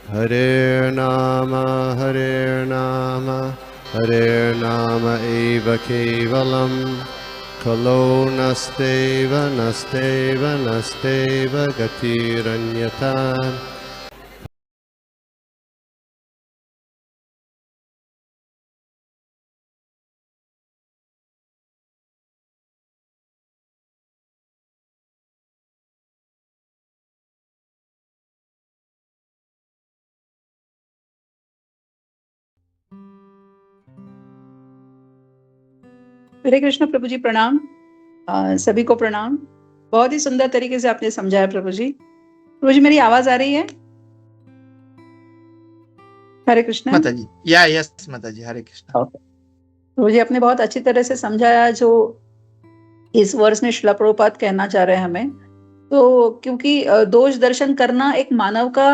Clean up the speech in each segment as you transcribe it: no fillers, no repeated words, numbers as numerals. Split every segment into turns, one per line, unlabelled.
Hare Nama, Hare Nama eva kevalam, Kalo nasteva, nasteva, nasteva gatiranyata.
हरे कृष्ण प्रभु जी, प्रणाम। सभी को प्रणाम। बहुत ही सुंदर तरीके से आपने समझाया प्रभु जी। प्रभु जी, मेरी आवाज आ रही है? हरे कृष्ण
माता जी। यस माता जी, हरे कृष्ण।
प्रभु जी, आपने बहुत अच्छी तरह से समझाया जो इस वर्ष में श्रील प्रभुपाद कहना चाह रहे हैं हमें। तो क्योंकि दोष दर्शन करना एक मानव का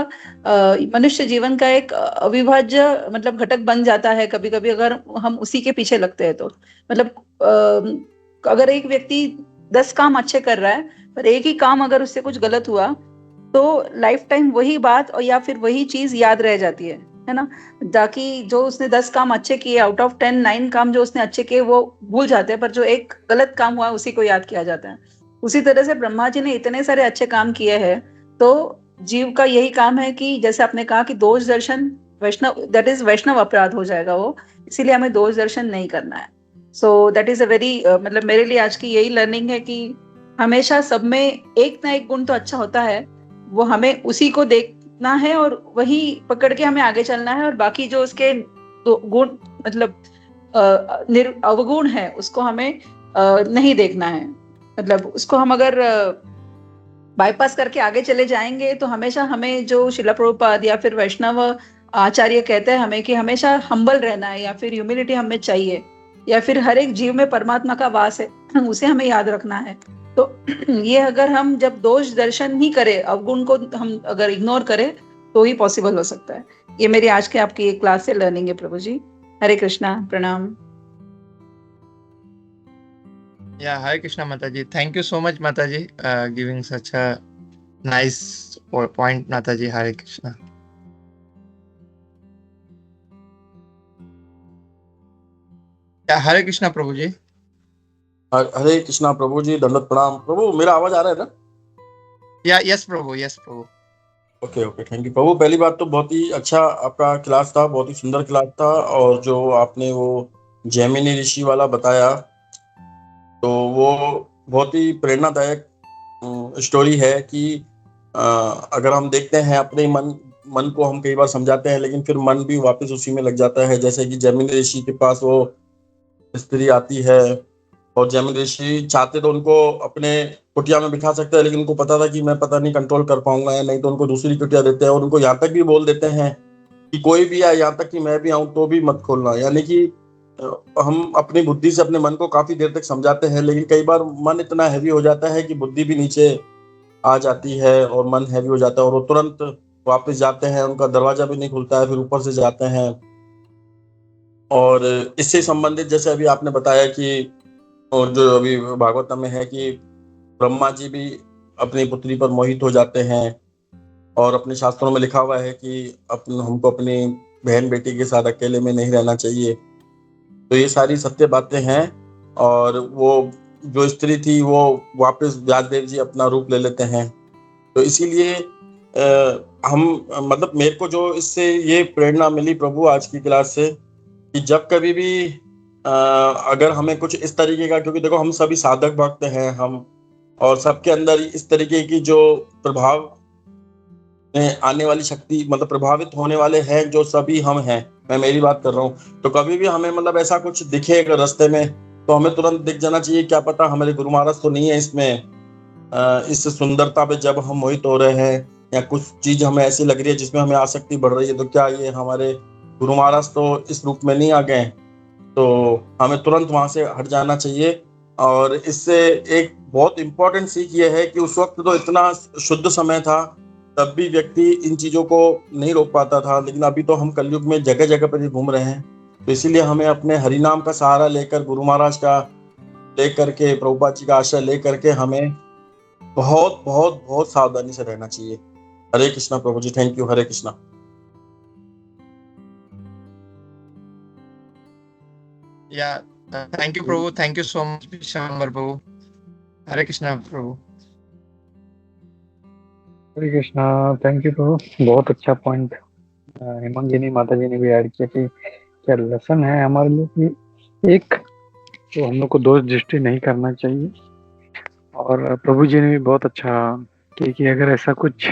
मनुष्य जीवन का एक अविभाज्य मतलब घटक बन जाता है कभी कभी, अगर हम उसी के पीछे लगते हैं तो। मतलब अगर एक व्यक्ति 10 काम अच्छे कर रहा है पर एक ही काम अगर उससे कुछ गलत हुआ तो लाइफ टाइम वही बात और या फिर वही चीज याद रह जाती है ना। ताकि जो उसने 10 काम अच्छे किए, आउट ऑफ 10 9 काम जो उसने अच्छे किए वो भूल जाते हैं, पर जो एक गलत काम हुआ उसी को याद किया जाता है। उसी तरह से ब्रह्मा जी ने इतने सारे अच्छे काम किए हैं, तो जीव का यही काम है कि जैसे आपने कहा कि दोष दर्शन वैष्णव, दैट इज वैष्णव अपराध हो जाएगा वो, इसीलिए हमें दोष दर्शन नहीं करना है। So that is a very मतलब मेरे लिए आज की यही लर्निंग है कि हमेशा सब में एक ना एक गुण तो अच्छा होता है, वो हमें उसी को देखना है और वही पकड़ के हमें आगे चलना है, और बाकी जो उसके गुण मतलब अवगुण है उसको हमें नहीं देखना है। मतलब उसको हम अगर बाईपास करके आगे चले जाएंगे तो हमेशा हमें जो शिला प्रभुपाद या फिर वैष्णव आचार्य कहते हैं हमें कि हमेशा हम्बल रहना है, या फिर ह्यूमिलिटी हमें चाहिए, या फिर हर एक जीव में परमात्मा का वास है उसे हमें याद रखना है। तो ये अगर हम जब दोष दर्शन ही करें, अवगुण को हम अगर इग्नोर करें तो ही पॉसिबल हो सकता है। ये मेरी आज के आपकी एक क्लास से लर्निंग है प्रभु जी। हरे कृष्णा, प्रणाम।
हरे कृष्णा माता जी। थैंक यू सो मच माता जी, giving such a nice point माता जी। हरे कृष्णा। हरे कृष्णा प्रभु जी।
हरे कृष्णा प्रभु जी, दंडवत प्रणाम। प्रभु मेरा आवाज आ रहा है ना?
यस प्रभु, यस प्रभु।
ओके ओके, थैंक यू प्रभु। पहली बात तो बहुत ही अच्छा आपका क्लास था, बहुत ही सुंदर क्लास था। और जो आपने वो जैमिनी ऋषि वाला बताया तो वो बहुत ही प्रेरणादायक स्टोरी है कि अगर हम देखते हैं अपने मन को हम कई बार समझाते हैं लेकिन फिर मन भी वापस उसी में लग जाता है। जैसे कि जैमिनी ऋषि के पास वो स्त्री आती है और जैमिनी ऋषि चाहते तो उनको अपने कुटिया में बिठा सकते हैं, लेकिन उनको पता था कि मैं पता नहीं कंट्रोल कर पाऊंगा या नहीं, तो उनको दूसरी कुटिया देते हैं और उनको यहाँ तक भी बोल देते हैं कि कोई भी आए, यहाँ तक कि मैं भी आऊं तो भी मत खोलना। यानी कि हम अपनी बुद्धि से अपने मन को काफी देर तक समझाते हैं, लेकिन कई बार मन इतना हैवी हो जाता है कि बुद्धि भी नीचे आ जाती है और मन हैवी हो जाता है और वो तुरंत वापस जाते हैं, उनका दरवाजा भी नहीं खुलता है, फिर ऊपर से जाते हैं। और इससे संबंधित जैसे अभी आपने बताया कि, और जो अभी भागवतम में है कि ब्रह्मा जी भी अपनी पुत्री पर मोहित हो जाते हैं, और अपने शास्त्रों में लिखा हुआ है कि हमको अपनी बहन बेटी के साथ अकेले में नहीं रहना चाहिए। तो ये सारी सत्य बातें हैं। और वो जो स्त्री थी वो वापस व्यासदेव जी अपना रूप ले लेते हैं। तो इसीलिए हम मतलब मेरे को जो इससे ये प्रेरणा मिली प्रभु आज की क्लास से कि जब कभी भी अगर हमें कुछ इस तरीके का, क्योंकि देखो हम सभी साधक भक्त हैं हम, और सबके अंदर इस तरीके की जो प्रभाव में आने वाली शक्ति मतलब प्रभावित होने वाले हैं, जो सभी हम हैं, मैं मेरी बात कर रहा हूँ। तो कभी भी हमें मतलब ऐसा कुछ दिखे अगर रास्ते में तो हमें तुरंत दिख जाना चाहिए, क्या पता हमारे गुरु महाराज तो नहीं है इसमें, इस सुंदरता पे जब हम मोहित हो रहे हैं या कुछ चीज हमें ऐसी लग रही है जिसमें हमें आसक्ति बढ़ रही है, तो क्या ये हमारे गुरु महाराज तो इस रूप में नहीं आ गए? तो हमें तुरंत वहां से हट जाना चाहिए। और इससे एक बहुत इंपॉर्टेंट सीख ये है कि उस वक्त तो इतना शुद्ध समय था, तब भी व्यक्ति इन चीजों को नहीं रोक पाता था, लेकिन अभी तो हम कलयुग में जगह जगह पर ही घूम रहे हैं। तो इसीलिए हमें अपने हरिनाम का सहारा लेकर, गुरु महाराज का लेकर के, प्रभुपाद जी का आश्रय लेकर के हमें बहुत बहुत बहुत सावधानी से रहना चाहिए। हरे कृष्णा प्रभु जी, थैंक यू। हरे कृष्णा।
या थैंक यू प्रभु, thank you so much Vishwambhar प्रभु। हरे कृष्णा प्रभु।
हरे कृष्णा, थैंक यू प्रभु। बहुत अच्छा पॉइंट हेमंगिनी माता जी ने भी ऐड किया कि क्या लेसन है हमारे लिए कि एक तो हम लोग को दोष दृष्टि नहीं करना चाहिए, और प्रभु जी ने भी बहुत अच्छा कि अगर ऐसा कुछ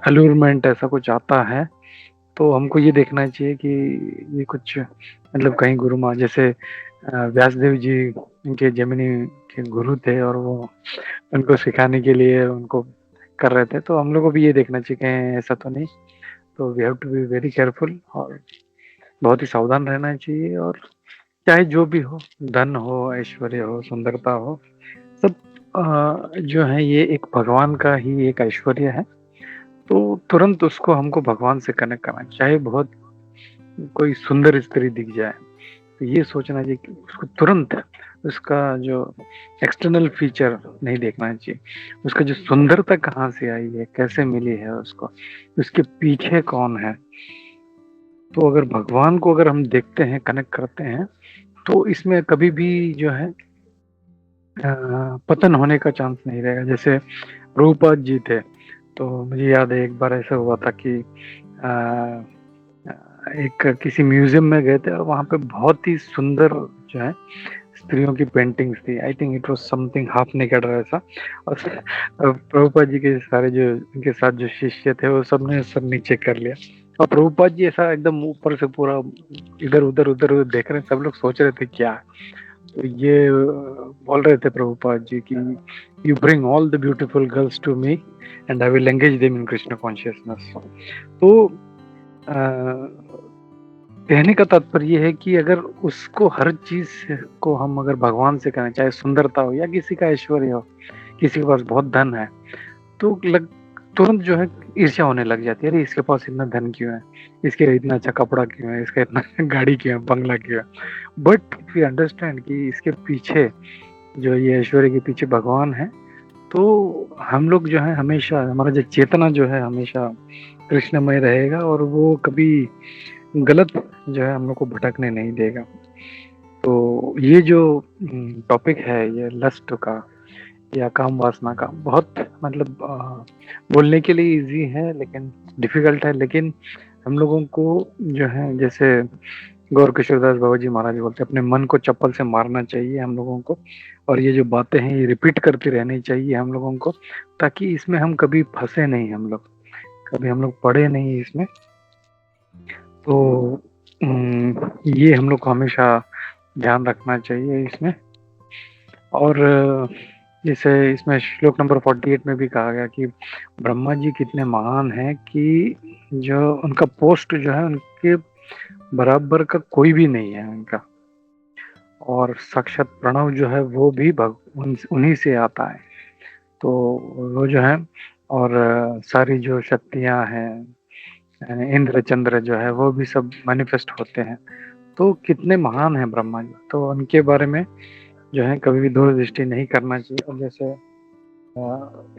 अलूरमेंट ऐसा कुछ आता है तो हमको ये देखना चाहिए कि ये कुछ मतलब कहीं गुरु माँ जैसे व्यासदेव जी इनके जैमिनी के गुरु थे और वो उनको सिखाने के लिए उनको कर रहे थे, तो हम लोग को भी ये देखना चाहिए कि ऐसा तो नहीं। तो we have to be very careful और बहुत ही सावधान रहना चाहिए। और चाहे जो भी हो, धन हो, ऐश्वर्य हो, सुंदरता हो, सब जो है ये एक भगवान का ही एक ऐश्वर्य है। तो तुरंत उसको हमको भगवान से कनेक्ट करना, चाहे बहुत कोई सुंदर स्त्री दिख जाए तो ये सोचना चाहिए कि उसको तुरंत उसका जो एक्सटर्नल फीचर नहीं देखना चाहिए, उसका जो सुंदरता कहाँ से आई है, कैसे मिली है उसको, उसके पीछे कौन है। तो अगर भगवान को अगर हम देखते हैं, कनेक्ट करते हैं, तो इसमें कभी भी जो है पतन होने का चांस नहीं रहेगा। जैसे प्रभुपाद जी थे, तो मुझे याद है एक बार ऐसा हुआ था कि एक किसी म्यूजियम में गए थे और वहाँ पे बहुत ही सुंदर जो है स्त्रियों की पेंटिंग्स थी। I think it was something half naked ऐसा। और प्रभुपाद जी के सारे जो उनके साथ जो शिष्य थे वो सबने सब नीचे कर लिया, और प्रभुपाद जी ऐसा एकदम ऊपर से पूरा इधर उधर देख रहे हैं। सब लोग सोच रहे थे क्या। तो ये बोल रहे थे प्रभुपाद जी कि you bring all the beautiful girls to me and I will engage them in Krishna consciousness. तो कहने का तात्पर्य ये है कि अगर उसको हर चीज को हम अगर भगवान से करें, चाहे सुंदरता हो या किसी का ऐश्वर्य हो, किसी के पास बहुत धन है, तो तुरंत जो है ईर्ष्या होने लग जाती है। अरे इसके पास इतना धन क्यों है, इसके इतना अच्छा कपड़ा क्यों है, इसका इतना गाड़ी क्यों है, बंगला क्यों है। बट इफ यू अंडरस्टैंड कि इसके पीछे जो ये ऐश्वर्य के पीछे भगवान है, तो हम लोग जो है हमेशा हमारा जो चेतना जो है हमेशा कृष्णमय रहेगा और वो कभी गलत जो है हम लोग को भटकने नहीं देगा। तो ये जो टॉपिक है ये लस्ट का या काम वासना का, बहुत मतलब बोलने के लिए इजी है लेकिन डिफिकल्ट है। लेकिन हम लोगों को जो है जैसे गौर किशोरदास बाबा जी महाराज बोलते हैं, अपने मन को चप्पल से मारना चाहिए हम लोगों को, और ये जो बातें हैं ये रिपीट करती रहनी चाहिए हम लोगों को, ताकि इसमें हम कभी फंसे नहीं, हम लोग कभी हम लोग पढ़े नहीं इसमें। तो ये हम लोग को हमेशा ध्यान रखना चाहिए इसमें। और जैसे इसमें श्लोक नंबर 48 में भी कहा गया कि ब्रह्मा जी कितने महान हैं कि जो उनका पोस्ट जो है उनके बराबर का कोई भी नहीं है उनका, और साक्षात प्रणव जो है वो भी उन्हीं से आता है। तो वो जो है और सारी जो शक्तियां हैं, इंद्र चंद्र जो है वो भी सब मैनिफेस्ट होते हैं। तो कितने महान हैं ब्रह्मा जी, तो उनके बारे में जो है कभी भी दूर दृष्टि नहीं करना चाहिए। और जैसे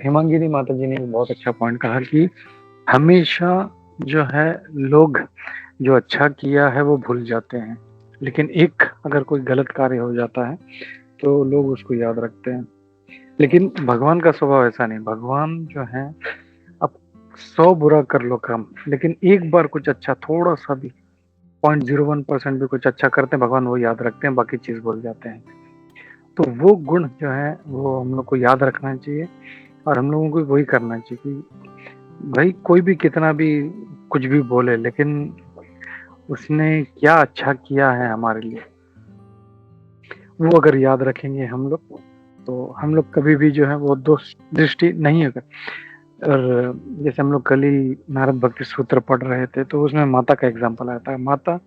हेमंगिनी माता जी ने बहुत अच्छा पॉइंट कहा कि हमेशा जो है लोग जो अच्छा किया है वो भूल जाते हैं, लेकिन एक अगर कोई गलत कार्य हो जाता है तो लोग उसको याद रखते हैं। लेकिन भगवान का स्वभाव ऐसा नहीं। भगवान जो है अब 100 बुरा कर लो काम, लेकिन एक बार कुछ अच्छा, थोड़ा सा भी 0.01% भी कुछ अच्छा करते हैं, भगवान वो याद रखते हैं, बाकी चीज भूल जाते हैं। तो वो गुण जो है वो हम लोग को याद रखना चाहिए, और हम लोगों को वही करना चाहिए कि भाई कोई भी कितना भी कुछ भी बोले, लेकिन उसने क्या अच्छा किया है हमारे लिए वो अगर याद रखेंगे हम लोग, तो हम लोग कभी भी जो है वो दोष दृष्टि नहीं होगा। और जैसे हम लोग कल ही नारद भक्ति सूत्र पढ़ रहे थे तो उसमें माता का एग्जाम्पल आया था। माता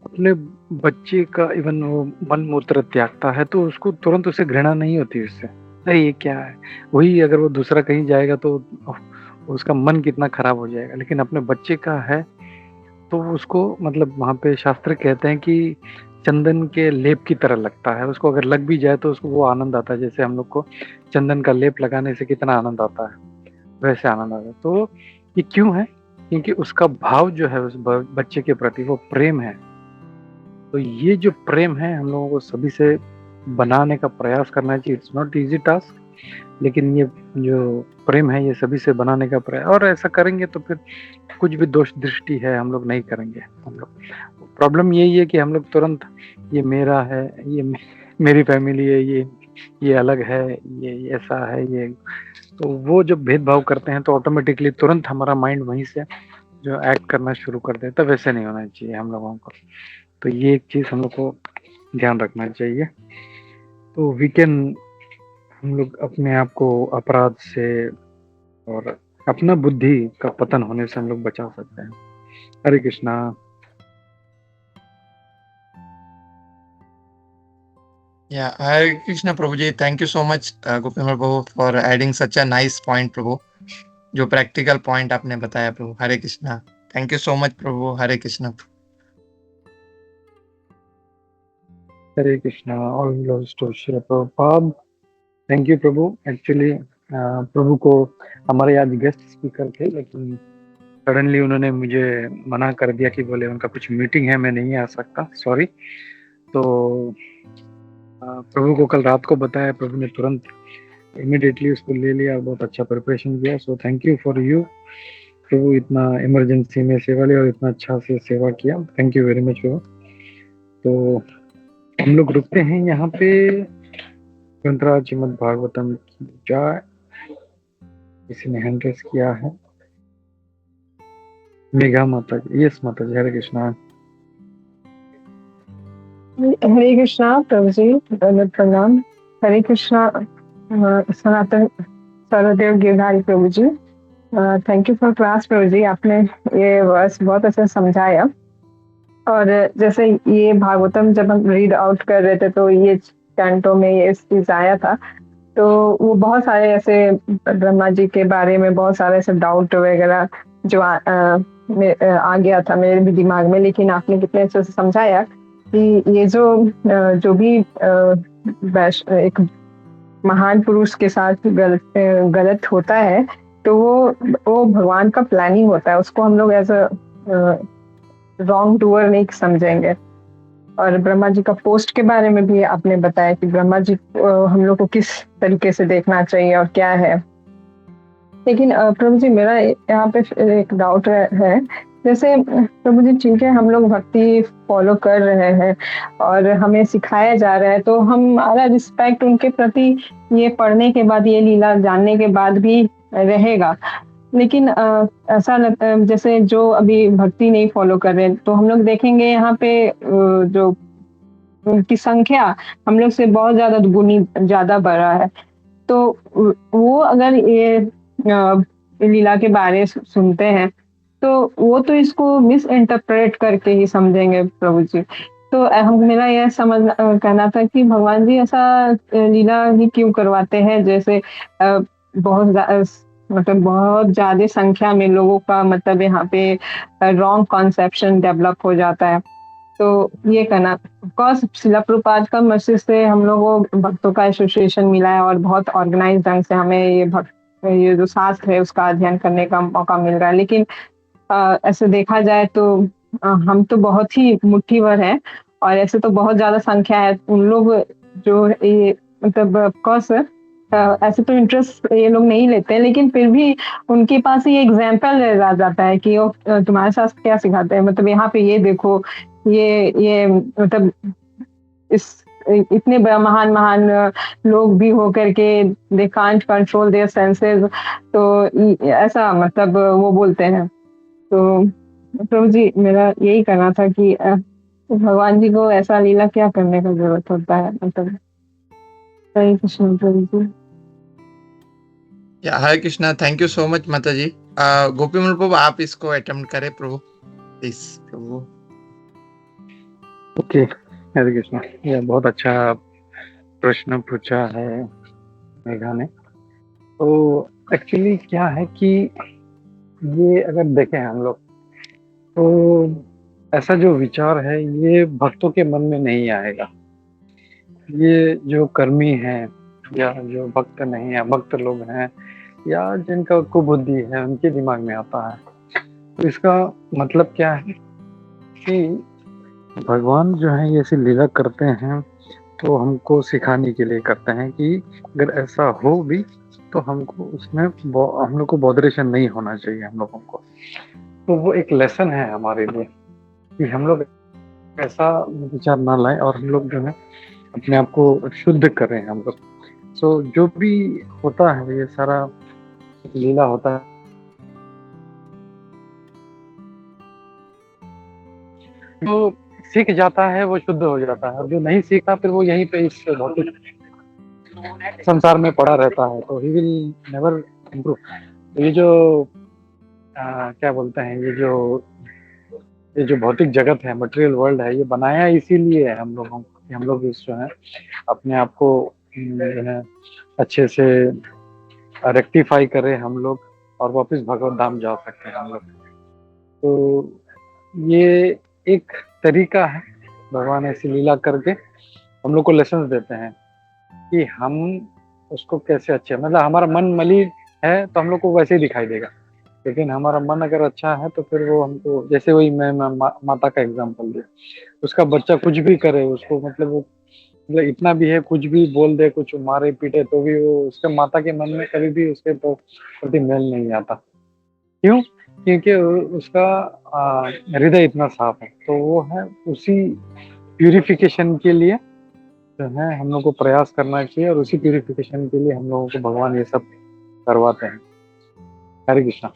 अपने बच्चे का इवन वो मल मूत्र त्यागता है तो उसको तुरंत उसे घृणा नहीं होती उससे, अरे ये क्या है। वही अगर वो दूसरा कहीं जाएगा तो उसका मन कितना खराब हो जाएगा, लेकिन अपने बच्चे का है तो उसको मतलब वहाँ पे शास्त्र कहते हैं कि चंदन के लेप की तरह लगता है। उसको अगर लग भी जाए तो उसको वो आनंद आता है, जैसे हम लोग को चंदन का लेप लगाने से कितना आनंद आता है वैसे आनंद आता है। तो ये क्यों है क्योंकि उसका भाव जो है उस बच्चे के प्रति वो प्रेम है। तो ये जो प्रेम है हम लोगों को सभी से बनाने का प्रयास करना चाहिए। इट्स नॉट इजी टास्क, लेकिन ये जो प्रेम है ये सभी से बनाने का प्रयास, और ऐसा करेंगे तो फिर कुछ भी दोष दृष्टि है हम लोग नहीं करेंगे। हम लोग प्रॉब्लम यही है कि हम लोग तुरंत ये मेरा है, ये मेरी फैमिली है, ये अलग है, ये ऐसा है, ये तो वो जब भेदभाव करते हैं तो ऑटोमेटिकली तुरंत हमारा माइंड वहीं से जो एक्ट करना शुरू कर देता है। वैसे नहीं होना चाहिए हम लोगों को। तो ये एक चीज हम लोग को ध्यान रखना चाहिए। तो हम लोग अपने आप को अपराध से और अपना बुद्धि का पतन होने से हम लोग बचा सकते हैं। हरे Krishna.
Yeah, Hare Krishna Prabhuji, thank you so much Gopinath Prabhu for adding such a nice point प्रभु, जो प्रैक्टिकल पॉइंट आपने बताया प्रभु। Hare Krishna, thank you so much प्रभु। Hare Krishna.
Hare Krishna. All glories to Shri Prabhupada. Thank you प्रभु। एक्चुअली प्रभु को हमारे आज गेस्ट स्पीकर थे, लेकिन सडनली उन्होंने मुझे मना कर दिया कि बोले उनका कुछ मीटिंग है, मैं नहीं आ सकता, सॉरी। तो प्रभु को कल रात को बताया, प्रभु ने तुरंत इमीडिएटली उसको ले लिया और बहुत अच्छा प्रिपरेशन किया। So thank you for you प्रभु, इतना इमरजेंसी में सेवा लिया और इतना अच्छा से सेवा किया। थैंक यू वेरी मच प्रभु। तो हम लोग रुकते हैं यहाँ पे। ग्रंथराज श्रीमद् भागवतम की जय। किसी ने हैंड रेस किया है? मेघा माता जी। यस माता जी। हरे कृष्णा।
हरे कृष्णा प्रभु जी, दंडवत प्रणाम। हरे कृष्णा सनातन सर्वदेव गिरधारी प्रभु जी। थैंक यू फॉर क्लास प्रभु जी, आपने ये वर्स बहुत अच्छा समझाया। और जैसे ये भागवतम जब हम रीड आउट कर रहे थे तो ये कैंटो में ये चीज आया था, तो वो बहुत सारे ऐसे ब्रह्मा जी के बारे में बहुत सारे ऐसे डाउट वगैरह जो आ गया था मेरे भी दिमाग में। लेकिन आपने कितने अच्छे से समझाया कि ये जो भी एक महान पुरुष के साथ गलत होता है तो वो भगवान का प्लानिंग होता है, उसको हम लोग एज अ रॉन्ग डूअर नहीं समझेंगे। और ब्रह्मा जी का पोस्ट के बारे में भी आपने बताया कि ब्रह्मा जी हम लोग को किस तरीके से देखना चाहिए और क्या है। लेकिन प्रभु जी मेरा यहाँ पे एक डाउट है, जैसे प्रभु जी ठीक है हम लोग भक्ति फॉलो कर रहे हैं और हमें सिखाया जा रहा है, तो हमारा रिस्पेक्ट उनके प्रति ये पढ़ने के बाद, ये लीला जानने के बाद भी रहेगा। लेकिन ऐसा जैसे जो अभी भक्ति नहीं फॉलो कर रहे तो हम लोग देखेंगे यहाँ पे जो उनकी संख्या हम लोग से बहुत ज्यादा गुनी ज्यादा बढ़ा है। तो वो अगर ये लीला के बारे सुनते हैं तो वो तो इसको मिस इंटरप्रेट करके ही समझेंगे प्रभु जी। तो मेरा यह कहना था कि भगवान जी ऐसा लीला ही क्यों करवाते हैं, जैसे बहुत ज्यादा संख्या में लोगों का मतलब यहाँ पे रॉन्ग कॉन्सेप्शन डेवलप हो जाता है। तो ये कहना, ऑफकोर्स शिला प्रभुपाद का मैसेज से हम लोगों को भक्तों का एसोसिएशन मिला है और बहुत ऑर्गेनाइज ढंग से हमें ये जो शास्त्र है उसका अध्ययन करने का मौका मिल रहा है। लेकिन ऐसे देखा जाए तो हम तो बहुत ही मुट्ठीभर हैं और ऐसे तो बहुत ज्यादा संख्या है उन लोग जो ये मतलब ऑफकोर्स ऐसे तो इंटरेस्ट ये लोग नहीं लेते, लेकिन फिर भी उनके पास ये एग्जाम्पल रह जाता है कि तुम्हारे साथ क्या सिखाते हैं, मतलब यहाँ पे ये देखो, ये मतलब इस इतने महान लोग भी हो करके they can't control their senses, तो ऐसा मतलब वो बोलते हैं। तो प्रभु जी मेरा यही कहना था कि भगवान जी को ऐसा लीला क्या करने का जरूरत होता है, मतलब हरे कृष्ण प्रभु जी।
Hare Krishna, thank you so much माता जी। गोपीमल प्रभु आप इसको अटेम्प्ट करें प्रभु, प्लीज प्रभु।
ओके हरे कृष्णा। यह बहुत अच्छा प्रश्न पूछा है मेघा ने। तो एक्चुअली क्या है कि ये अगर देखें हम लोग तो ऐसा जो विचार है ये भक्तों के मन में नहीं आएगा। ये जो कर्मी हैं या जो भक्त नहीं है, भक्त लोग हैं या जिनका कुबुद्धि है उनके दिमाग में आता है। तो इसका मतलब क्या है कि भगवान जो है ये ऐसी लीला करते हैं तो हमको सिखाने के लिए करते हैं कि अगर ऐसा हो भी तो हमको उसमें हम लोग को बॉदरेशन नहीं होना चाहिए हम लोगों को। तो वो एक लेसन है हमारे लिए कि हम लोग ऐसा विचार ना लाएं और हम लोग जो है अपने आप को शुद्ध करें हम लोग। सो जो भी होता है ये सारा लीला होता है जो सीख जाता है वो शुद्ध हो जाता है और जो नहीं सीखता फिर वो यहीं पे इस भौतिक संसार में पड़ा रहता है तो ही विल नेवर इम्प्रूव। ये जो क्या बोलते हैं ये जो भौतिक जगत है मटेरियल वर्ल्ड है ये बनाया इसीलिए है हम लोगों को कि हम लोग इस जो है अपने आप को जो है अच्छे से रेक्टिफाई करें हम लोग और वापस भगवत धाम जा सकते हैं हम लोग। तो ये एक तरीका है भगवान ऐसी लीला करके हम लोग को लेसन देते हैं कि हम उसको कैसे अच्छे मतलब हमारा मन मलिन है तो हम लोग को वैसे ही दिखाई देगा लेकिन हमारा मन अगर अच्छा है तो फिर वो हमको जैसे वही मैं माता का एग्जांपल दिया उसका बच्चा कुछ भी करे उसको मतलब वो मतलब इतना भी है कुछ भी बोल दे कुछ मारे पीटे तो भी वो उसके माता के मन में कभी भी उसके प्रति मेल नहीं आता। क्यों? क्योंकि उसका हृदय इतना साफ है तो वो है उसी प्यूरिफिकेशन के लिए जो है हम लोग को प्रयास करना चाहिए और उसी प्यूरिफिकेशन के लिए हम लोगों को भगवान ये सब करवाते हैं। हरे कृष्णा।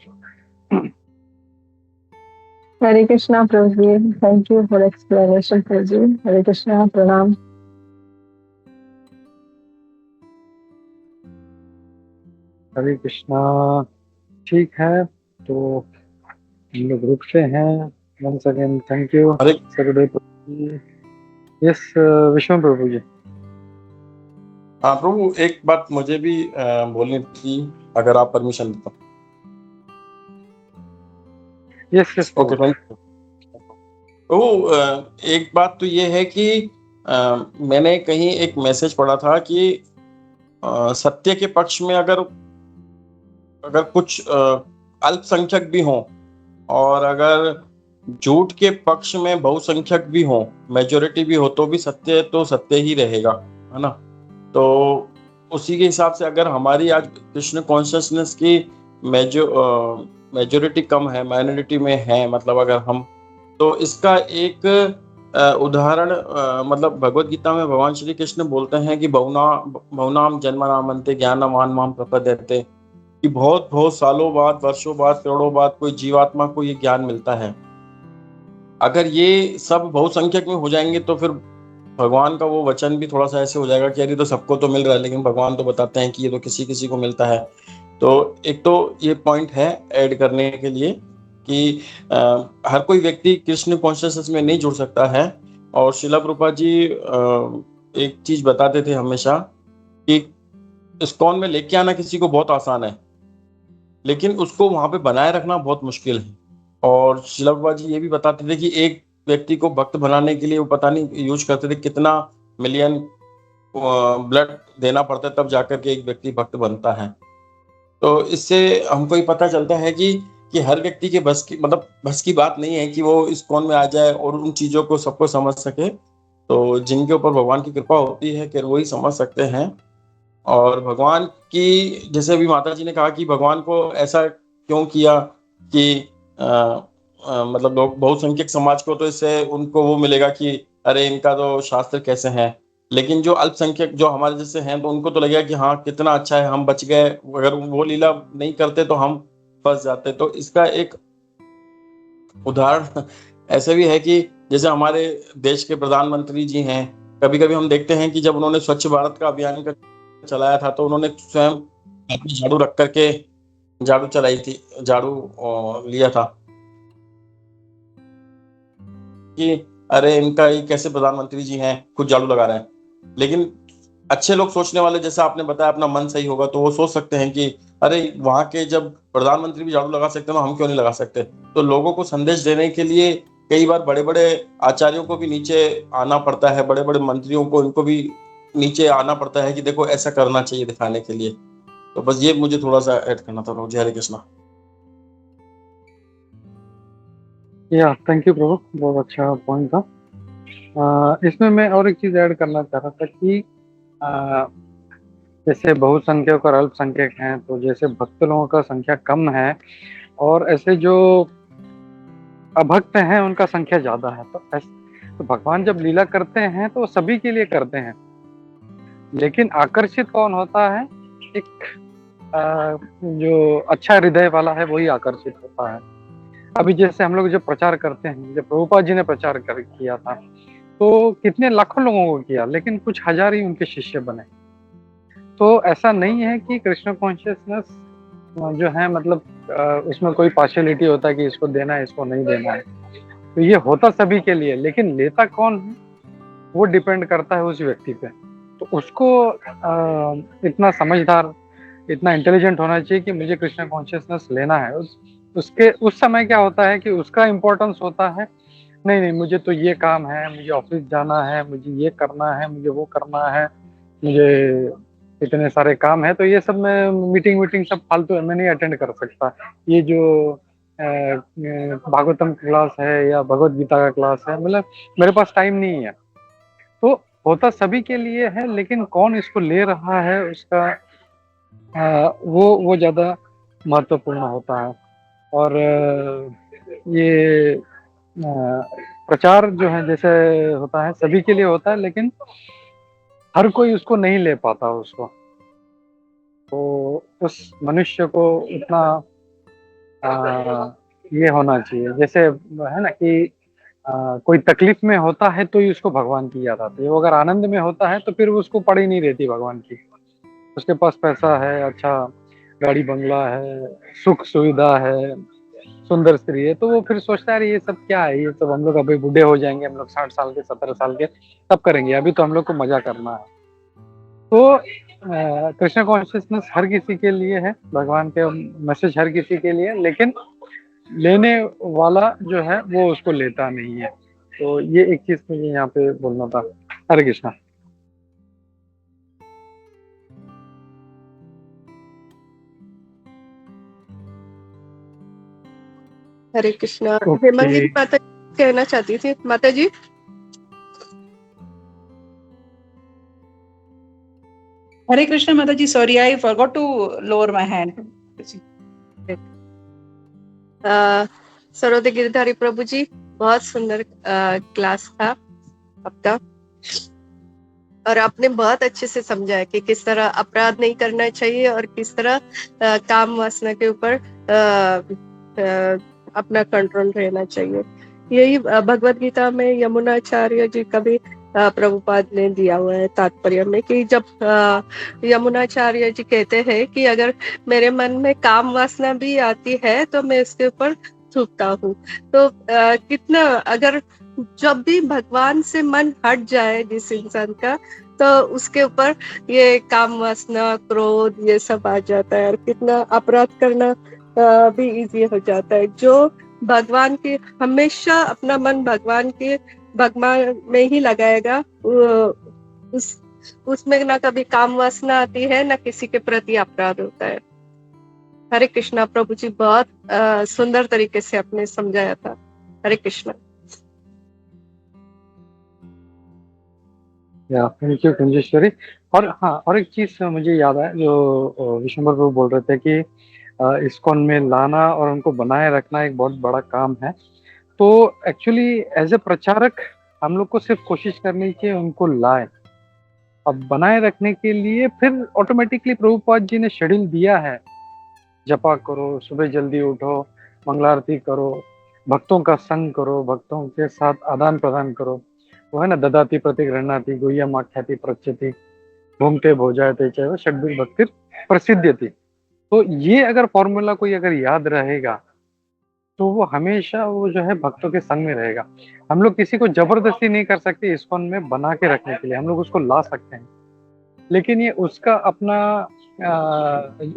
हरे कृष्णा प्रभु जी, थैंक यू फॉर एक्सप्लेनेशन प्रभु जी। हरे कृष्णा, प्रणाम।
हरे कृष्णा। ठीक है तो हम लोग रुकते हैं। Once again thank you
Hare
Sarudev प्रभु जी। यस विष्णु प्रभु जी।
हाँ प्रभु, एक बात मुझे भी बोलनी थी अगर आप परमिशन देते हो।
Yes yes
okay thank you. तो एक बात तो ये है कि मैंने कहीं एक मैसेज पढ़ा था कि सत्य के पक्ष में अगर कुछ अल्पसंख्यक भी हों और अगर झूठ के पक्ष में बहुसंख्यक भी हों, मेजोरिटी भी हो, तो भी सत्य तो सत्य ही रहेगा, है ना। तो उसी के हिसाब से अगर हमारी आज कृष्ण कॉन्शियसनेस की मेजोरिटी कम है, माइनॉरिटी में है, मतलब अगर हम, तो इसका एक उदाहरण मतलब भगवत गीता में भगवान श्री कृष्ण बोलते हैं कि बहुनाम जन्मनामन्ते ज्ञानवान माम प्रपद्यते, कि बहुत बहुत सालों बाद, वर्षों बाद, करोड़ों बाद कोई जीवात्मा को ये ज्ञान मिलता है। अगर ये सब बहुसंख्यक में हो जाएंगे तो फिर भगवान का वो वचन भी थोड़ा सा ऐसे हो जाएगा कि अरे तो सबको तो मिल रहा है, लेकिन भगवान तो बताते हैं कि ये तो किसी किसी को मिलता है। तो एक तो ये पॉइंट है ऐड करने के लिए कि हर कोई व्यक्ति कृष्ण कॉन्शियसनेस में नहीं जुड़ सकता है। और श्रीला प्रभुपाद जी एक चीज बताते थे हमेशा कि इस्कॉन में लेके आना किसी को बहुत आसान है, लेकिन उसको वहां पे बनाए रखना बहुत मुश्किल है। और श्रीला प्रभुपाद जी ये भी बताते थे कि एक व्यक्ति को भक्त बनाने के लिए वो पता नहीं यूज करते थे कितना मिलियन ब्लड देना पड़ता है, तब जाकर के एक व्यक्ति भक्त बनता है। तो इससे हमको ये पता चलता है कि हर व्यक्ति के बस की बात नहीं है कि वो इस्कॉन में आ जाए और उन चीजों को सबको समझ सके। तो जिनके ऊपर भगवान की कृपा होती है कि वही समझ सकते हैं। और भगवान की, जैसे अभी माता जी ने कहा कि भगवान को ऐसा क्यों किया कि मतलब लोग बहुसंख्यक समाज को तो इससे उनको वो मिलेगा कि अरे इनका तो शास्त्र कैसे हैं, लेकिन जो अल्पसंख्यक जो हमारे जैसे हैं तो उनको तो लगेगा कि हाँ कितना अच्छा है, हम बच गए, अगर वो लीला नहीं करते तो हम फंस जाते। तो इसका एक उदाहरण ऐसे भी है कि जैसे हमारे देश के प्रधानमंत्री जी हैं, कभी कभी हम देखते हैं कि जब उन्होंने स्वच्छ भारत का अभियान चलाया था तो उन्होंने स्वयं झाड़ू रख करके झाड़ू चलाई थी, झाड़ू लिया था कि अरे इनका ये कैसे प्रधानमंत्री जी हैं खुद झाड़ू लगा रहे हैं। लेकिन अच्छे लोग सोचने वाले, जैसा आपने बताया, अपना मन सही होगा तो वो सोच सकते हैं कि अरे वहां के जब प्रधानमंत्री भी झाड़ू लगा सकते हैं तो हम क्यों नहीं लगा सकते। तो लोगों को संदेश देने के लिए कई बार बड़े बड़े आचार्यों को भी नीचे आना पड़ता है, बड़े बड़े मंत्रियों को, इनको भी नीचे आना पड़ता है कि देखो ऐसा करना चाहिए दिखाने के लिए। तो बस ये मुझे थोड़ा सा ऐड करना था। हरे कृष्णा।
या थैंक यू प्रभु, बहुत अच्छा पॉइंट था। इसमें मैं और एक चीज ऐड करना चाह रहा था कि अ, जैसे बहुसंख्यक और अल्पसंख्यक हैं, तो जैसे भक्त लोगों का संख्या कम है और ऐसे जो अभक्त हैं उनका संख्या ज्यादा है, तो भगवान जब लीला करते हैं तो सभी के लिए करते हैं, लेकिन आकर्षित कौन होता है? एक जो अच्छा हृदय वाला है वही आकर्षित होता है। अभी जैसे हम लोग जब प्रचार करते हैं, जब प्रभुपाद जी ने प्रचार किया था, तो कितने लाखों लोगों को किया, लेकिन कुछ हजार ही उनके शिष्य बने। तो ऐसा नहीं है कि कृष्ण कॉन्शियसनेस जो है मतलब उसमें कोई पार्शियलिटी होता है कि इसको देना है इसको नहीं देना है। तो ये होता सभी के लिए, लेकिन लेता कौन है वो डिपेंड करता है उस व्यक्ति पे। तो उसको इतना समझदार, इतना इंटेलिजेंट होना चाहिए कि मुझे कृष्ण कॉन्शियसनेस लेना है। उसके उस समय क्या होता है कि उसका इम्पोर्टेंस होता है, नहीं नहीं मुझे तो ये काम है, मुझे ऑफिस जाना है, मुझे ये करना है, मुझे वो करना है, मुझे इतने सारे काम है, तो ये सब मैं मीटिंग सब फालतू मैं नहीं अटेंड कर सकता। ये जो भागवतम क्लास है या भगवत गीता का क्लास है, मतलब मेरे पास टाइम नहीं है। तो होता सभी के लिए है, लेकिन कौन इसको ले रहा है उसका वो ज्यादा महत्वपूर्ण होता है। और ये प्रचार जो है जैसे होता है सभी के लिए होता है, लेकिन हर कोई उसको नहीं ले पाता उसको। तो उस मनुष्य को इतना ये होना चाहिए, जैसे है ना कि कोई तकलीफ में होता है तो ही उसको भगवान की याद आती है। वो अगर आनंद में होता है तो फिर उसको पड़ ही नहीं रहती भगवान की। उसके पास पैसा है, अच्छा गाड़ी बंगला है, सुख सुविधा है, सुंदर स्त्री है, तो वो फिर सोचता है अरे ये सब क्या है, ये सब हम लोग अभी बूढ़े हो जाएंगे, हम लोग 60 साल के 17 साल के तब करेंगे, अभी तो हम लोग को मजा करना है। तो कृष्ण कॉन्शियसनेस हर किसी के लिए है, भगवान के मैसेज हर किसी के लिए, लेकिन लेने वाला जो है वो उसको लेता नहीं है। तो ये एक चीज मुझे यहाँ पे बोलना था। हरे कृष्णा।
हरे कृष्णा।
ओके।
हेमंगिनी माता कहना चाहती थी माता जी।
हरे कृष्ण माता जी, sorry I forgot to lower my hand.
Sarode Girdhari प्रभु जी, बहुत सुंदर क्लास था आपका, और आपने बहुत अच्छे से समझाया कि किस तरह अपराध नहीं करना चाहिए और किस तरह काम वासना के ऊपर अपना कंट्रोल रहना चाहिए। यही भगवत गीता में यमुनाचार्य जी का भी प्रभुपाद ने दिया हुआ है तात्पर्य में, कि जब यमुनाचार्य जी कहते हैं कि अगर मेरे मन में काम वासना भी आती है तो मैं इसके ऊपर थूकता हूँ। तो कितना अगर जब भी भगवान से मन हट जाए जिस इंसान का, तो उसके ऊपर ये काम वासना, क्रोध, ये सब आ जाता है, और कितना अपराध करना भी इजी हो जाता है। जो भगवान के हमेशा अपना मन भगवान में ही लगाएगा, उसमें ना कभी काम वासना आती है, ना किसी के प्रति अपराध होता है। हरे कृष्णा प्रभु जी, बहुत सुंदर तरीके से आपने समझाया था। हरे कृष्णा।
Thank you Kunjeshwari. और हाँ, और एक चीज मुझे याद है जो विशंबर प्रभु बोल रहे थे कि इस्कॉन में लाना और उनको बनाए रखना एक बहुत बड़ा काम है। तो एक्चुअली एज ए प्रचारक हम लोग को सिर्फ कोशिश करनी चाहिए उनको लाए। अब बनाए रखने के लिए फिर ऑटोमेटिकली प्रभुपाद जी ने शेड्यूल दिया है, जपा करो, सुबह जल्दी उठो, मंगलारती करो, भक्तों का संग करो, भक्तों के साथ आदान प्रदान करो। वो है ना, ददाति प्रतिगृह्णाति गुह्यम आख्याति प्रच्यति भूमते भोजायते चैव षड्भिर भक्तिर प्रसिद्ध्यति। तो ये अगर फॉर्मूला कोई अगर याद रहेगा तो वो हमेशा वो जो है भक्तों के संग में रहेगा। हम लोग किसी को जबरदस्ती नहीं कर सकते इस्कॉन में बना के रखने के लिए, हम लोग उसको ला सकते हैं, लेकिन ये उसका अपना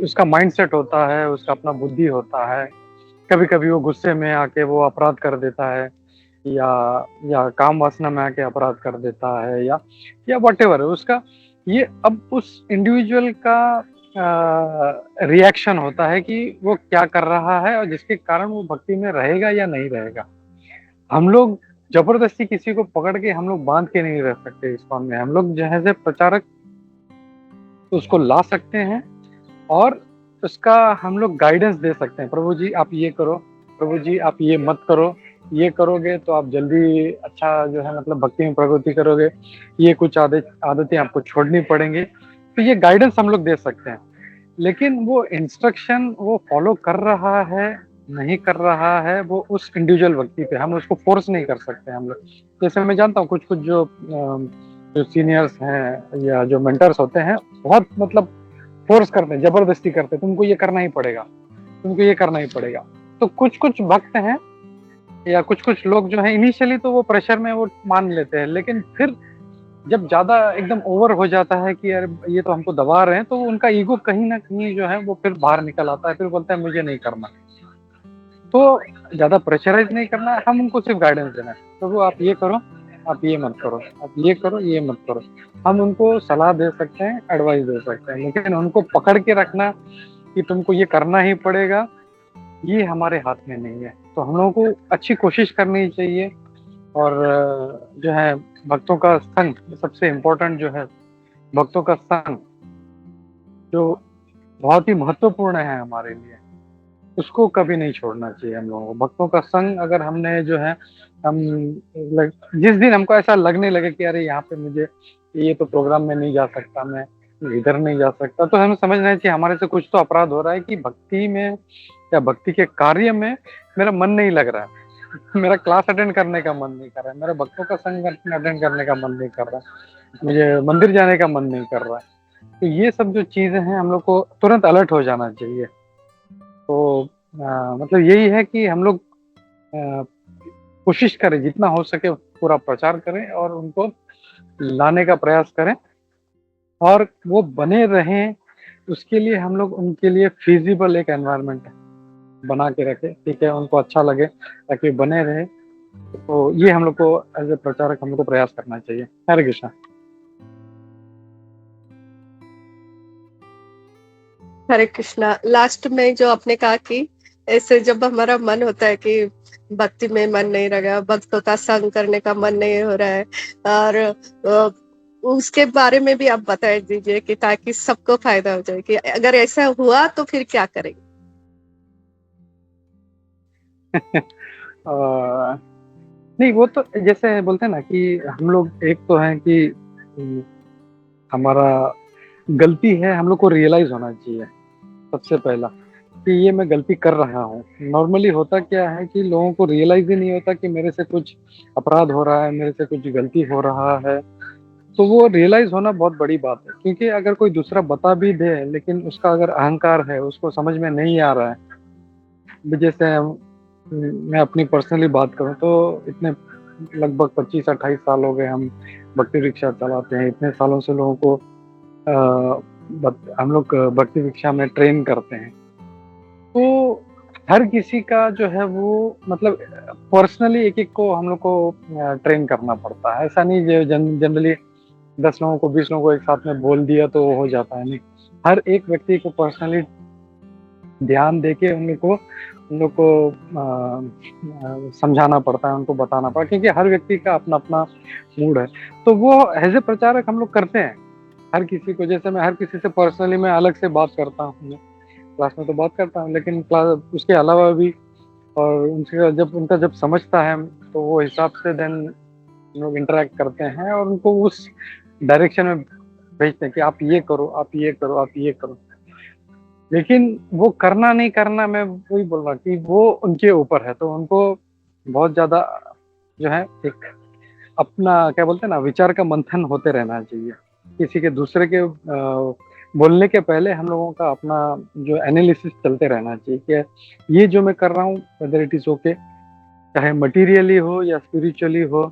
उसका माइंडसेट होता है, उसका अपना बुद्धि होता है। कभी कभी वो गुस्से में आके वो अपराध कर देता है, या काम वासना में आके अपराध कर देता है, या व्हाटएवर है उसका। ये अब उस इंडिविजुअल का रिएक्शन होता है कि वो क्या कर रहा है और जिसके कारण वो भक्ति में रहेगा या नहीं रहेगा। हम लोग जबरदस्ती किसी को पकड़ के हम लोग बांध के नहीं रह सकते इस्कॉन में। हम लोग जैसे प्रचारक उसको ला सकते हैं और उसका हम लोग गाइडेंस दे सकते हैं। प्रभु जी आप ये करो, प्रभु जी आप ये मत करो, ये करोगे तो आप जल्दी अच्छा जो है मतलब भक्ति में प्रगति करोगे, ये कुछ आदतें आपको छोड़नी पड़ेंगी। तो ये गाइडेंस हम लोग दे सकते हैं, लेकिन वो इंस्ट्रक्शन वो फॉलो कर रहा है नहीं कर रहा है वो उस इंडिविजुअल व्यक्ति पे, हम उसको फोर्स नहीं कर सकते हम लोग। जैसे मैं जानता हूँ कुछ कुछ जो सीनियर्स हैं या जो मेंटर्स होते हैं बहुत मतलब फोर्स करते हैं, जबरदस्ती करते हैं, तुमको ये करना ही पड़ेगा, तुमको ये करना ही पड़ेगा। तो कुछ कुछ भक्त हैं या कुछ कुछ लोग जो है इनिशियली तो वो प्रेशर में वो मान लेते हैं, लेकिन फिर जब ज्यादा एकदम ओवर हो जाता है कि यार ये तो हमको दबा रहे हैं, तो उनका ईगो कहीं ना कहीं जो है वो फिर बाहर निकल आता है, फिर बोलता है मुझे नहीं करना। तो ज्यादा प्रेशराइज नहीं करना है, हम उनको सिर्फ गाइडेंस देना है, तो वो आप ये करो, आप ये मत करो, आप ये करो, ये मत करो। हम उनको सलाह दे सकते हैं, एडवाइस दे सकते हैं, लेकिन उनको पकड़ के रखना कि तुमको ये करना ही पड़ेगा, ये हमारे हाथ में नहीं है। तो हम लोगों को अच्छी कोशिश करनी चाहिए और जो है भक्तों का संग सबसे इम्पोर्टेंट जो है, भक्तों का संग जो बहुत ही महत्वपूर्ण है हमारे लिए, उसको कभी नहीं छोड़ना चाहिए हम लोगों को। भक्तों का संग अगर हमने जो है जिस दिन हमको ऐसा लगने लगे कि अरे यहाँ पे मुझे ये तो प्रोग्राम में नहीं जा सकता, मैं इधर नहीं जा सकता, तो हमें समझना चाहिए हमारे से कुछ तो अपराध हो रहा है कि भक्ति में या भक्ति के कार्य में मेरा मन नहीं लग रहा है, मेरा क्लास अटेंड करने का मन नहीं कर रहा है, मेरा भक्तों का संग अटेंड करने का मन नहीं कर रहा है, मुझे मंदिर जाने का मन नहीं कर रहा है। तो ये सब जो चीजें हैं हम लोग को तुरंत अलर्ट हो जाना चाहिए। तो मतलब यही है कि हम लोग कोशिश करें जितना हो सके पूरा प्रचार करें और उनको लाने का प्रयास करें और वो बने रहें, उसके लिए हम लोग उनके लिए फिजिबल एक एनवायरनमेंट बना के रखें, ठीक है, उनको अच्छा लगे ताकि बने रहे। तो ये हम लोग को एज ए प्रचारक हम लोग को प्रयास करना चाहिए। हरे कृष्णा।
हरे कृष्णा। लास्ट में जो आपने कहा कि ऐसे जब हमारा मन होता है कि भक्ति में मन नहीं लगा, भक्तों का संग करने का मन नहीं हो रहा है, और उसके बारे में भी आप बता दीजिए कि ताकि सबको फायदा हो जाए कि अगर ऐसा हुआ तो फिर क्या करेंगे।
नहीं वो तो जैसे बोलते हैं ना कि हम लोग एक तो है कि हमारा गलती है, हम लोग को रियलाइज होना चाहिए सबसे पहला कि ये मैं गलती कर रहा हूँ। नॉर्मली होता क्या है कि लोगों को रियलाइज ही नहीं होता कि मेरे से कुछ अपराध हो रहा है, मेरे से कुछ गलती हो रहा है। तो वो रियलाइज होना बहुत बड़ी बात है, क्योंकि अगर कोई दूसरा बता भी दे लेकिन उसका अगर अहंकार है, उसको समझ में नहीं आ रहा है। जैसे मैं अपनी पर्सनली बात करूं तो इतने लगभग 25-28 साल हो गए हम भक्ति रिक्शा चलाते हैं, इतने सालों से लोगों को हम लोग भक्ति रिक्शा में ट्रेन करते हैं। तो हर किसी का जो है वो मतलब पर्सनली एक एक को हम लोग को ट्रेन करना पड़ता है। ऐसा नहीं जो जनरली 10 लोगों को 20 लोगों को एक साथ में बोल दिया तो वो हो जाता है, नहीं। हर एक व्यक्ति को पर्सनली ध्यान देके उन लोग को समझाना पड़ता है, उनको बताना पड़ता है, क्योंकि हर व्यक्ति का अपना अपना मूड है। तो वो एज ए प्रचारक हम लोग करते हैं हर किसी को। जैसे मैं हर किसी से पर्सनली मैं अलग से बात करता हूँ, क्लास में तो बात करता हूँ, लेकिन क्लास उसके अलावा भी, और उनसे जब उनका जब समझता है तो वो हिसाब से देन लोग इंटरेक्ट करते हैं और उनको उस डायरेक्शन में भेजते हैं कि आप ये करो, आप ये करो, आप ये करो। लेकिन वो करना नहीं करना, मैं वही बोल रहा कि वो उनके ऊपर है। तो उनको बहुत ज्यादा जो है एक अपना क्या बोलते हैं ना, विचार का मंथन होते रहना चाहिए। किसी के दूसरे के बोलने के पहले हम लोगों का अपना जो एनालिसिस चलते रहना चाहिए कि ये जो मैं कर रहा हूँ वेदर इट इज ओके, चाहे मटीरियली हो या स्पिरिचुअली हो,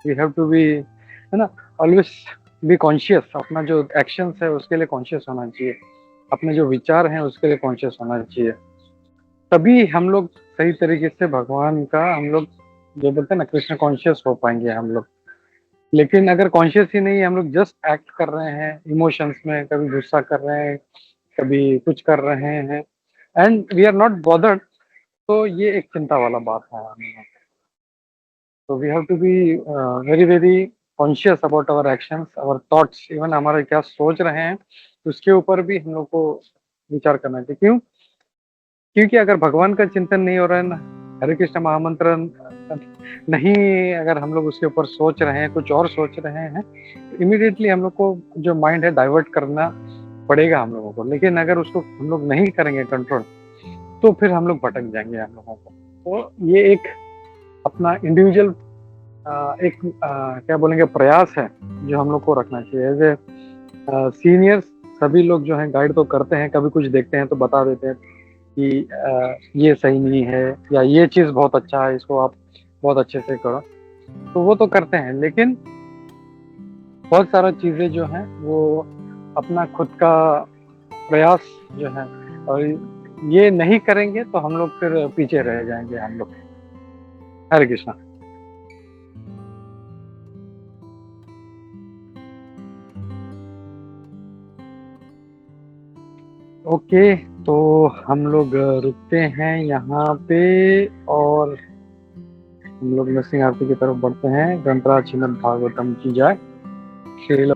वी हैव टू बी, है ना, ऑलवेज बी कॉन्शियस। अपना जो एक्शंस है उसके लिए कॉन्शियस होना चाहिए, अपने जो विचार हैं उसके लिए कॉन्शियस होना चाहिए। तभी हम लोग सही तरीके से भगवान का हम लोग जो बोलते हैं ना कृष्ण कॉन्शियस हो पाएंगे हम लोग। लेकिन अगर कॉन्शियस ही नहीं, हम लोग जस्ट एक्ट कर रहे हैं इमोशंस में, कभी गुस्सा कर रहे हैं, कभी कुछ कर रहे हैं, and we are not bothered, तो ये एक चिंता वाला बात है। So we have to be very very conscious about our actions, our thoughts, even हमारे क्या सोच रहे हैं उसके ऊपर भी हम लोग को विचार करना चाहिए। क्यों? क्योंकि अगर भगवान का चिंतन नहीं हो रहा है ना, हरे कृष्ण महामंत्र नहीं, अगर हम लोग उसके ऊपर सोच रहे हैं, कुछ और सोच रहे हैं, इमीडिएटली हम लोग को जो माइंड है डाइवर्ट करना पड़ेगा हम लोगों को। लेकिन अगर उसको हम लोग नहीं करेंगे कंट्रोल, तो फिर हम लोग भटक जाएंगे हम लोगों को। तो ये एक अपना इंडिविजुअल एक क्या बोलेंगे प्रयास है जो हम लोग को रखना चाहिए। एज ए सीनियर्स सभी लोग जो हैं गाइड तो करते हैं, कभी कुछ देखते हैं तो बता देते हैं कि ये सही नहीं है या ये चीज़ बहुत अच्छा है, इसको आप बहुत अच्छे से करो, तो वो तो करते हैं। लेकिन बहुत सारा चीज़ें जो हैं वो अपना खुद का प्रयास जो है, और ये नहीं करेंगे तो हम लोग फिर पीछे रह जाएंगे हम लोग। हरे कृष्णा। ओके, तो हम लोग रुकते हैं यहाँ पे और हम लोग नरसिंह आरती की तरफ बढ़ते हैं। ग्रंथराज श्रीमद् भागवतम की जय। श्रील